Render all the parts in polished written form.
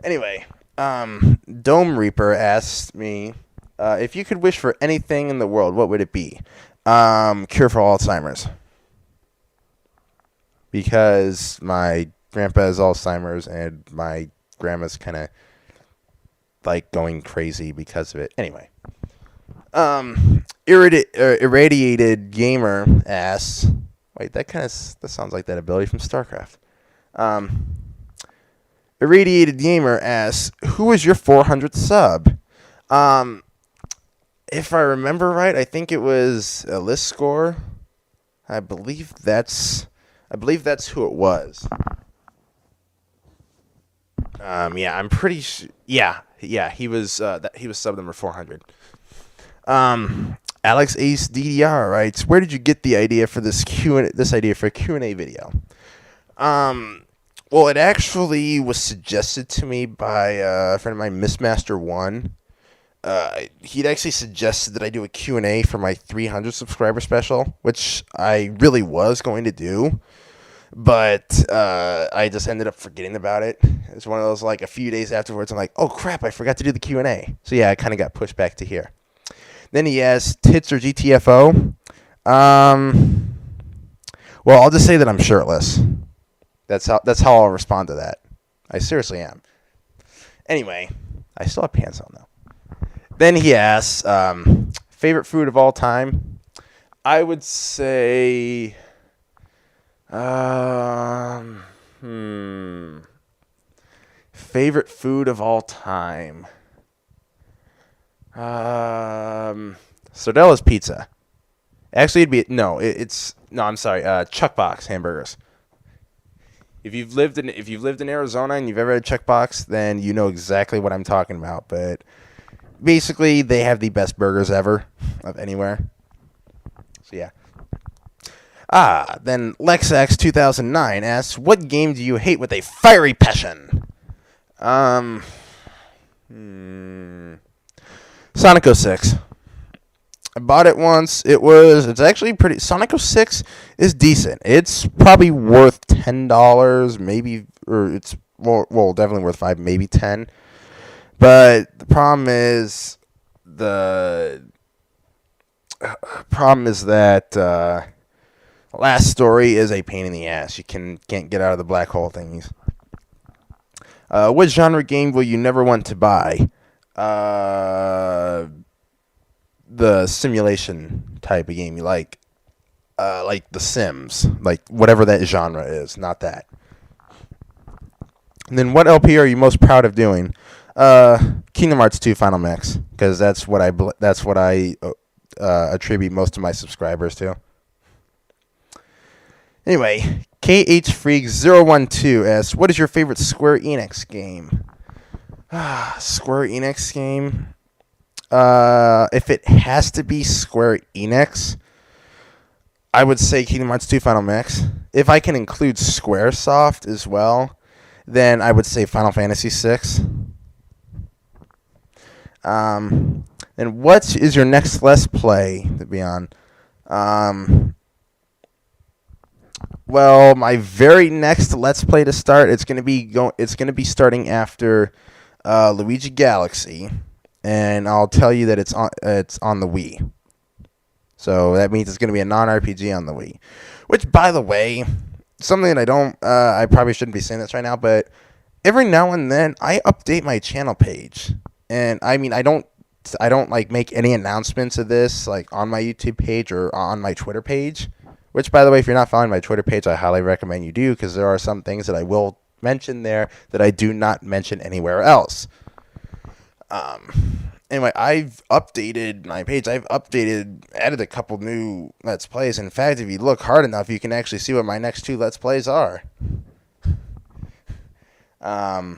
Anyway, Dome Reaper asked me if you could wish for anything in the world, what would it be? Cure for Alzheimer's. Because my grandpa has Alzheimer's and my grandma's kind of like going crazy because of it. Anyway, irradiated gamer asks. Wait, that sounds like that ability from StarCraft. Um, Irradiated gamer asks, "Who is your 400th sub?" Um, if I remember right, I think it was a list score. I believe that's who it was. Yeah, I'm pretty sure. Yeah, he was he was sub number 400. Alex Ace DDR writes, "Where did you get the idea for this idea for a Q&A video?" Well, it actually was suggested to me by a friend of mine, Missmaster One. He'd actually suggested that I do a Q&A for my 300 subscriber special, which I really was going to do, but I just ended up forgetting about it. It's one of those, like, a few days afterwards, I'm like, oh crap, I forgot to do the Q&A. So yeah, I kind of got pushed back to here. Then he asked, tits or GTFO? Well, I'll just say that I'm shirtless. That's how I'll respond to that. I seriously am. Anyway, I still have pants on though. Then he asks, favorite food of all time? I would say, favorite food of all time. Sordella's Pizza. Actually, I'm sorry, Chuck Box hamburgers. If you've lived in Arizona and you've ever had Chuck Box, then you know exactly what I'm talking about. But basically, they have the best burgers ever of anywhere. So yeah. Then LexX 2009 asks, "What game do you hate with a fiery passion?" Sonic 06. I bought it once. It's actually pretty. Sonic 06 is decent. It's probably worth $10, maybe, or it's definitely worth $5, maybe $10. But the problem is that last story is a pain in the ass. You can't get out of the black hole thingies. What genre game will you never want to buy? The simulation type of game you like The Sims, like whatever that genre is, not that. And then what LP are you most proud of doing? Kingdom Hearts 2 Final Mix, because that's what I attribute most of my subscribers to. Anyway, KH Freak 012 asks, "What is your favorite Square Enix game?" Square Enix game. If it has to be Square Enix, I would say Kingdom Hearts 2 Final Mix. If I can include Squaresoft as well, then I would say Final Fantasy VI. And what is your next Let's Play to be on? Well, my very next Let's Play to start, it's gonna be starting after Luigi Galaxy. And I'll tell you that it's on the Wii. So that means it's going to be a non-RPG on the Wii. Which, by the way, something that I probably shouldn't be saying this right now, but every now and then I update my channel page. And I mean, I don't like make any announcements of this like on my YouTube page or on my Twitter page. Which, by the way, if you're not following my Twitter page, I highly recommend you do, because there are some things that I will mention there that I do not mention anywhere else. Anyway, I've updated my page. Added a couple new Let's Plays. In fact, if you look hard enough, you can actually see what my next 2 Let's Plays are. But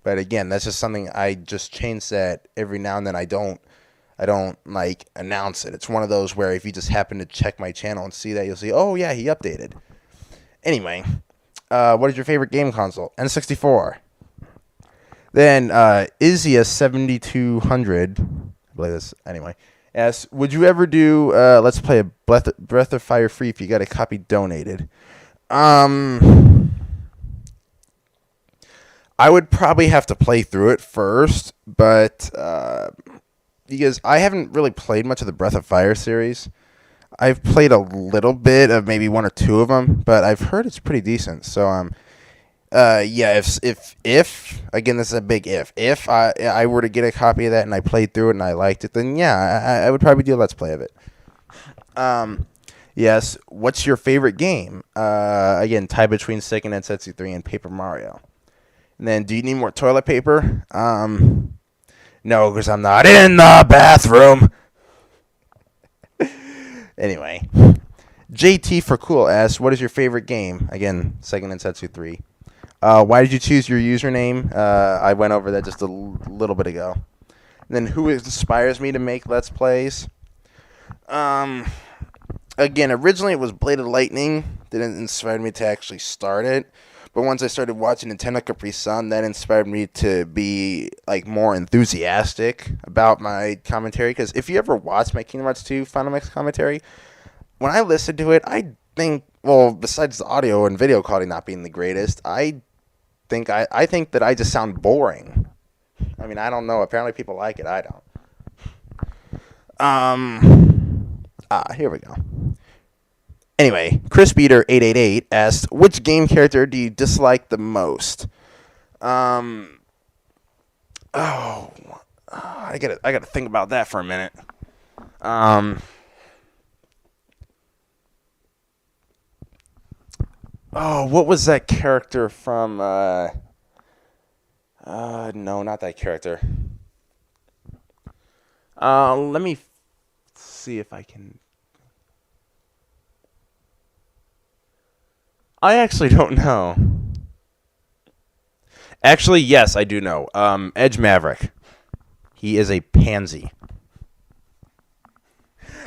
again, that's just something I just change that every now and then. I don't like announce it. It's one of those where if you just happen to check my channel and see that, you'll see, oh yeah, he updated. Anyway, what is your favorite game console? N64. Then Izia 7200, I believe this anyway, asks, "Would you ever do Let's Play a Breath of Fire free if you got a copy donated?" I I would probably have to play through it first, but because I haven't really played much of the Breath of Fire series. I've played a little bit of maybe one or two of them, but I've heard it's pretty decent. So yeah, if again, this is a big if I were to get a copy of that and I played through it and I liked it, then yeah, I would probably do a Let's Play of it. Yes. What's your favorite game? Again, tie between Seiken Densetsu 3 and Paper Mario. And then, do you need more toilet paper? No, because I'm not in the bathroom. Anyway, JT for Cool asks, what is your favorite game? Again, Seiken Densetsu 3. Why did you choose your username? I went over that just a little bit ago. And then, who inspires me to make Let's Plays? Again, originally it was Blade of Lightning that inspired me to actually start it. But once I started watching Nintendo Capri Sun, that inspired me to be like more enthusiastic about my commentary. Because if you ever watch my Kingdom Hearts 2 Final Mix commentary, when I listen to it, I think, well, besides the audio and video quality not being the greatest, I think that I just sound boring. I mean, I don't know. Apparently people like it. I don't. Here we go. Anyway, ChrisBeater888 asked, which game character do you dislike the most? I gotta think about that for a minute. What was that character from? No, not that character. Let me see if I can. I actually don't know. Actually, yes, I do know. Edge Maverick. He is a pansy.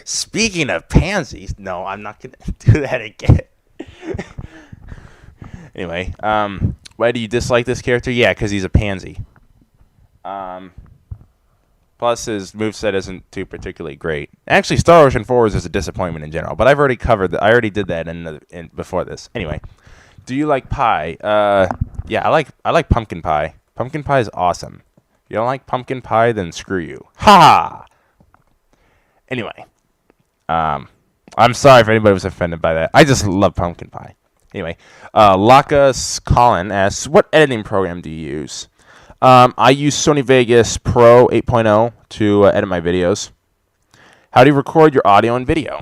Speaking of pansies, no, I'm not going to do that again. Anyway, why do you dislike this character? Yeah, because he's a pansy. Plus, his moveset isn't too particularly great. Actually, Star Ocean Forwards is a disappointment in general, but I've already covered that. I already did that in before this. Anyway, do you like pie? Yeah, I like pumpkin pie. Pumpkin pie is awesome. If you don't like pumpkin pie, then screw you. Ha! Anyway, I'm sorry if anybody was offended by that. I just love pumpkin pie. Anyway, Lacus Colin asks, what editing program do you use? I use Sony Vegas Pro 8.0 to edit my videos. How do you record your audio and video?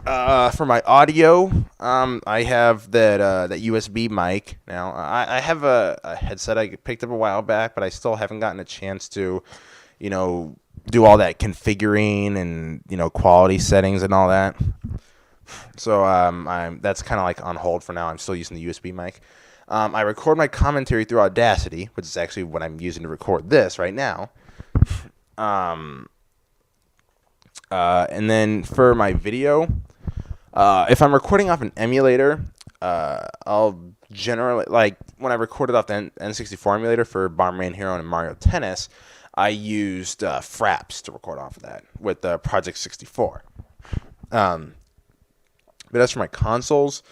For my audio, I have that USB mic. Now, I have a headset I picked up a while back, but I still haven't gotten a chance to, do all that configuring and, quality settings and all that. So that's kind of like on hold for now. I'm still using the USB mic. I record my commentary through Audacity, which is actually what I'm using to record this right now. And then for my video, if I'm recording off an emulator, I'll generally, like when I recorded off the N64 emulator for Bomberman Hero and Mario Tennis, I used Fraps to record off of that with Project 64. But as for my consoles,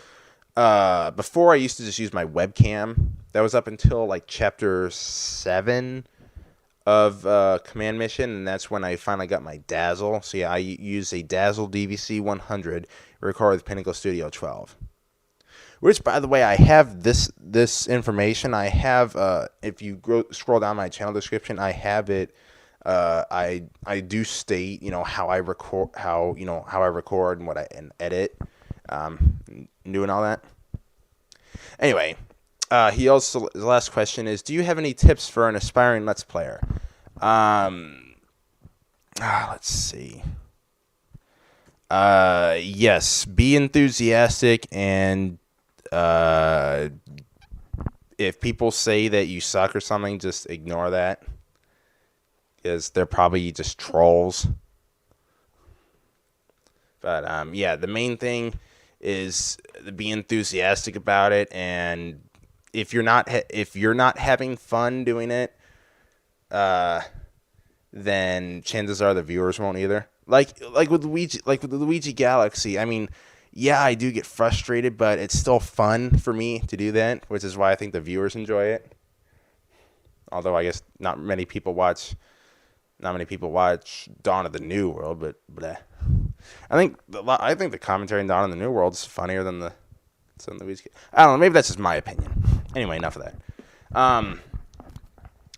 before I used to just use my webcam. That was up until like chapter 7 of Command Mission, and that's when I finally got my Dazzle. So yeah, I use a Dazzle DVC 100 record with Pinnacle Studio 12. Which, by the way, I have this information. I have if you scroll down my channel description, I have it. I do state how I record, how I record and what I edit. Doing all that. Anyway, his last question is, do you have any tips for an aspiring Let's Player? Let's see. Yes, be enthusiastic, and if people say that you suck or something, just ignore that, because they're probably just trolls. But yeah, the main thing is be enthusiastic about it, and if you're not having fun doing it, then chances are the viewers won't either. Like with Luigi Galaxy, I mean, yeah, I do get frustrated, but it's still fun for me to do that, which is why I think the viewers enjoy it. Although I guess not many people watch Dawn of the New World, but bleh. I think the commentary in Dawn of the New World is funnier than the Luigi. I don't know. Maybe that's just my opinion. Anyway, enough of that.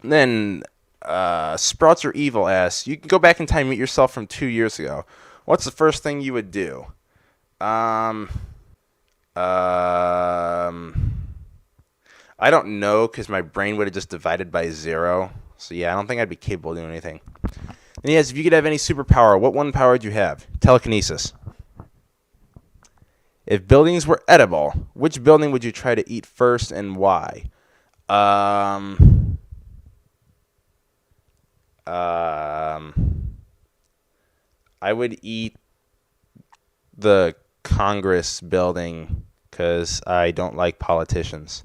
Then Sprouts or Evil asks, you can go back in time and meet yourself from 2 years ago. What's the first thing you would do? I don't know because my brain would have just divided by 0. So yeah, I don't think I'd be capable of doing anything. And he asks, if you could have any superpower, what one power would you have? Telekinesis. If buildings were edible, which building would you try to eat first and why? I would eat the Congress building because I don't like politicians.